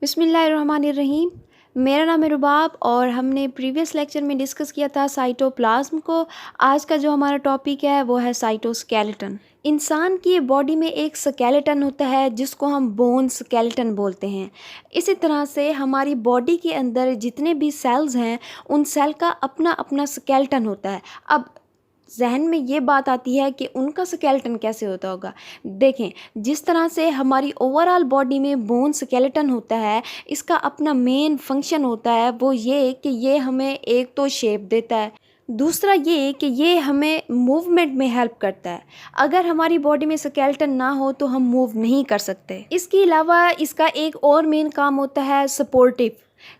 बिस्मिल्लाहिर्रहमानिर्रहीम। मेरा नाम है रुबाब और हमने प्रीवियस लेक्चर में डिस्कस किया था साइटोप्लाज्म को। आज का जो हमारा टॉपिक है वो है साइटोस्केलेटन। इंसान की बॉडी में एक स्केलेटन होता है जिसको हम बोन स्केलेटन बोलते हैं। इसी तरह से हमारी बॉडी के अंदर जितने भी सेल्स हैं उन सेल का अपना अपना स्केलेटन होता है। अब जहन में ये बात आती है कि उनका स्केलेटन कैसे होता होगा। देखें, जिस तरह से हमारी ओवरऑल बॉडी में बोन स्केलेटन होता है, इसका अपना मेन फंक्शन होता है वो ये कि ये हमें एक तो शेप देता है, दूसरा ये कि ये हमें मूवमेंट में हेल्प करता है। अगर हमारी बॉडी में स्केलेटन ना हो तो हम मूव नहीं कर सकते। इसके अलावा इसका एक और मेन काम होता है सपोर्टिव।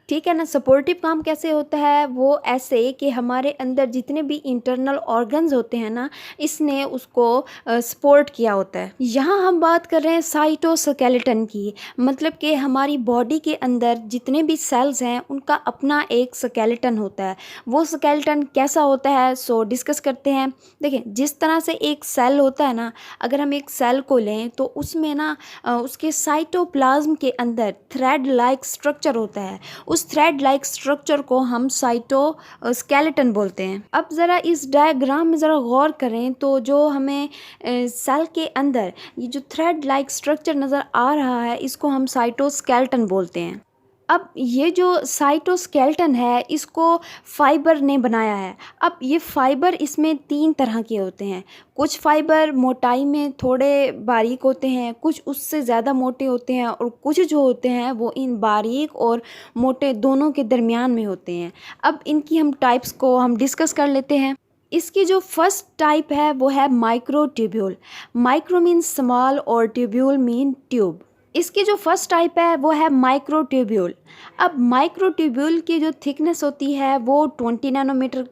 ठीक है ना। सपोर्टिव काम कैसे होता है? वो ऐसे कि हमारे अंदर जितने भी इंटरनल ऑर्गन्स होते हैं ना, इसने उसको सपोर्ट किया होता है। यहाँ हम बात कर रहे हैं साइटोस्केलेटन की, मतलब कि हमारी बॉडी के अंदर जितने भी सेल्स हैं उनका अपना एक स्केलेटन होता है। वो स्केलेटन कैसा होता है सो डिस्कस करते हैं। देखें, जिस तरह से एक सेल होता है ना, अगर हम एक सेल को लें तो उसमें ना उसके साइटोप्लाज्म के अंदर थ्रेड लाइक स्ट्रक्चर होता है। उस थ्रेड लाइक स्ट्रक्चर को हम साइटोस्केलेटन बोलते हैं। अब ज़रा इस डायग्राम में ज़रा गौर करें तो जो हमें सेल के अंदर ये जो थ्रेड लाइक स्ट्रक्चर नज़र आ रहा है इसको हम साइटोस्केलेटन बोलते हैं। अब ये जो साइटोस्केलेटन है इसको फाइबर ने बनाया है। अब ये फाइबर इसमें 3 तरह के होते हैं। कुछ फाइबर मोटाई में थोड़े बारीक होते हैं, कुछ उससे ज़्यादा मोटे होते हैं और कुछ जो होते हैं वो इन बारीक और मोटे दोनों के दरमियान में होते हैं। अब इनकी हम टाइप्स को हम डिस्कस कर लेते हैं। इसकी जो फर्स्ट टाइप है वो है माइक्रोट्यूब्यूल। माइक्रो मीन स्मॉल और ट्यूब्यूल मीन ट्यूब। इसकी जो फर्स्ट टाइप है वो है माइक्रोट्यूब्यूल। अब माइक्रोट्यूब्यूल की जो थिकनेस होती है वो 20 नैनोमीटर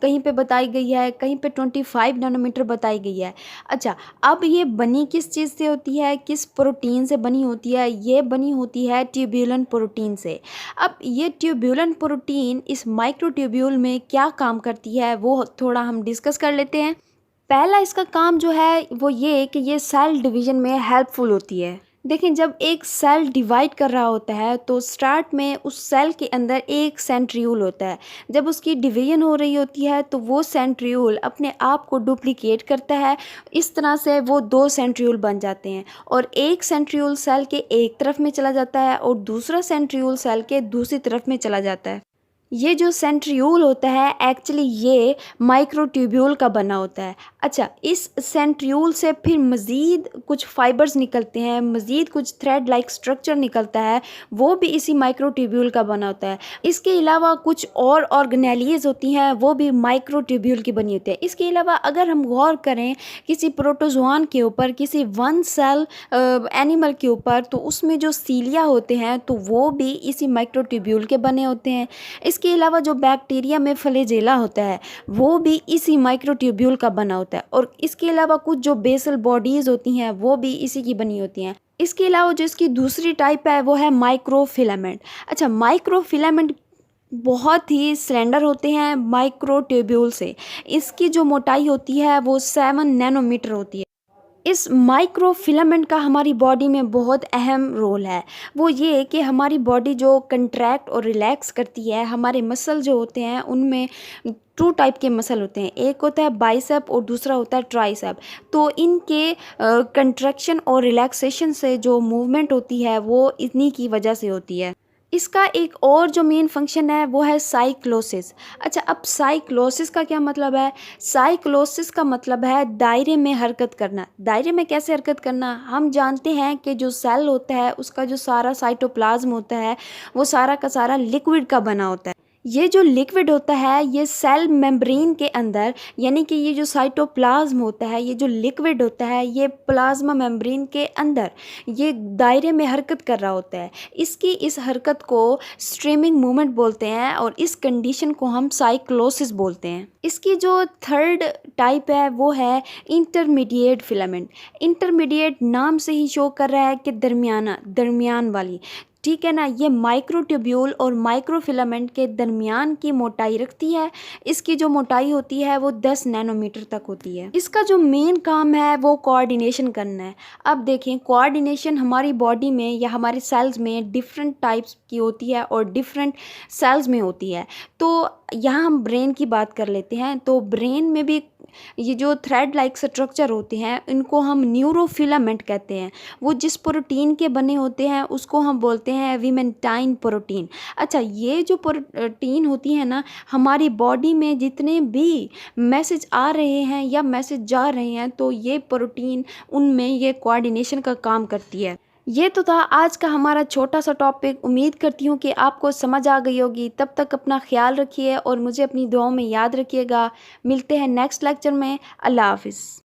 कहीं पे बताई गई है, कहीं पे 25 नैनोमीटर बताई गई है। अच्छा, अब ये बनी किस चीज़ से होती है, किस प्रोटीन से बनी होती है? ये बनी होती है ट्यूब्यूलन प्रोटीन से। अब ये ट्यूब्यूलन प्रोटीन इस माइक्रोट्यूब्यूल में क्या काम करती है वो थोड़ा हम डिस्कस कर लेते हैं। पहला इसका काम जो है वो ये कि ये सेल डिवीज़न में हेल्पफुल होती है। देखिए, जब एक सेल डिवाइड कर रहा होता है तो स्टार्ट में उस सेल के अंदर एक सेंट्रियूल होता है। जब उसकी डिवीजन हो रही होती है तो वो सेंट्रियूल अपने आप को डुप्लीकेट करता है। इस तरह से वो 2 सेंट्रियूल बन जाते हैं और एक सेंट्रियूल सेल के एक तरफ में चला जाता है और दूसरा सेंट्रियूल सेल के दूसरी तरफ में चला जाता है। ये जो सेंट्रियूल होता है एक्चुअली ये माइक्रोट्यूब्यूल का बना होता है। अच्छा, इस सेंट्रियूल से फिर मज़ीद कुछ फाइबर्स निकलते हैं, मज़ीद कुछ थ्रेड लाइक स्ट्रक्चर निकलता है, वो भी इसी माइक्रोट्यूब्यूल का बना होता है। इसके अलावा कुछ और ऑर्गेनेलीज होती हैं वो भी माइक्रोट्यूब्यूल की बनी होती है। इसके अलावा अगर हम गौर करें किसी प्रोटोजोआन के ऊपर, किसी वन सेल एनिमल के ऊपर, तो उसमें जो सीलिया होते हैं तो वो भी इसी माइक्रोट्यूब्यूल के बने होते हैं। इसके अलावा जो बैक्टीरिया में फ्लैजेला होता है वो भी इसी माइक्रोट्यूब्यूल का बना होता है और इसके अलावा कुछ जो बेसल बॉडीज़ होती हैं वो भी इसी की बनी होती हैं। इसके अलावा जो इसकी दूसरी टाइप है वो है माइक्रोफिलामेंट। अच्छा, माइक्रोफिलामेंट बहुत ही सिलेंडर होते हैं माइक्रोट्यूब्यूल से। इसकी जो मोटाई होती है वो 7 नैनोमीटर होती है। इस माइक्रोफिलामेंट का हमारी बॉडी में बहुत अहम रोल है। वो ये कि हमारी बॉडी जो कंट्रैक्ट और रिलैक्स करती है, हमारे मसल जो होते हैं उनमें 2 टाइप के मसल होते हैं। एक होता है बाइसेप और दूसरा होता है ट्राइसेप। तो इनके कंट्रैक्शन और रिलैक्सेशन से जो मूवमेंट होती है वो इन्हीं की वजह से होती है। इसका एक और जो मेन फंक्शन है वो है साइक्लोसिस। अच्छा, अब साइक्लोसिस का क्या मतलब है? साइक्लोसिस का मतलब है दायरे में हरकत करना। दायरे में कैसे हरकत करना? हम जानते हैं कि जो सेल होता है उसका जो सारा साइटोप्लाज्म होता है वो सारा का सारा लिक्विड का बना होता है। ये जो लिक्विड होता है ये सेल मेम्ब्रेन के अंदर, यानी कि ये जो साइटोप्लाज्म होता है, ये जो लिक्विड होता है ये प्लाज्मा मेम्ब्रेन के अंदर ये दायरे में हरकत कर रहा होता है। इसकी इस हरकत को स्ट्रीमिंग मूवमेंट बोलते हैं और इस कंडीशन को हम साइक्लोसिस बोलते हैं। इसकी जो थर्ड टाइप है वो है इंटरमीडिएट फिलामेंट। इंटरमीडिएट नाम से ही शो कर रहा है कि दरमियान वाली। ठीक है ना। ये माइक्रोट्यूब्यूल और माइक्रोफिलामेंट के दरमियान की मोटाई रखती है। इसकी जो मोटाई होती है वो 10 नैनोमीटर तक होती है। इसका जो मेन काम है वो कोऑर्डिनेशन करना है। अब देखें, कोऑर्डिनेशन हमारी बॉडी में या हमारे सेल्स में डिफरेंट टाइप्स की होती है और डिफरेंट सेल्स में होती है। तो यहाँ हम ब्रेन की बात कर लेते हैं। तो ब्रेन में भी ये जो थ्रेड लाइक स्ट्रक्चर होते हैं इनको हम न्यूरोफिलामेंट कहते हैं। वो जिस प्रोटीन के बने होते हैं उसको हम बोलते हैं विमेंटाइन प्रोटीन। अच्छा, ये जो प्रोटीन होती है ना, हमारी बॉडी में जितने भी मैसेज आ रहे हैं या मैसेज जा रहे हैं तो ये प्रोटीन उनमें ये कोऑर्डिनेशन का काम करती है। ये तो था आज का हमारा छोटा सा टॉपिक। उम्मीद करती हूँ कि आपको समझ आ गई होगी। तब तक अपना ख्याल रखिए और मुझे अपनी दुआओं में याद रखिएगा। मिलते हैं नेक्स्ट लेक्चर में। अल्लाह हाफिज़।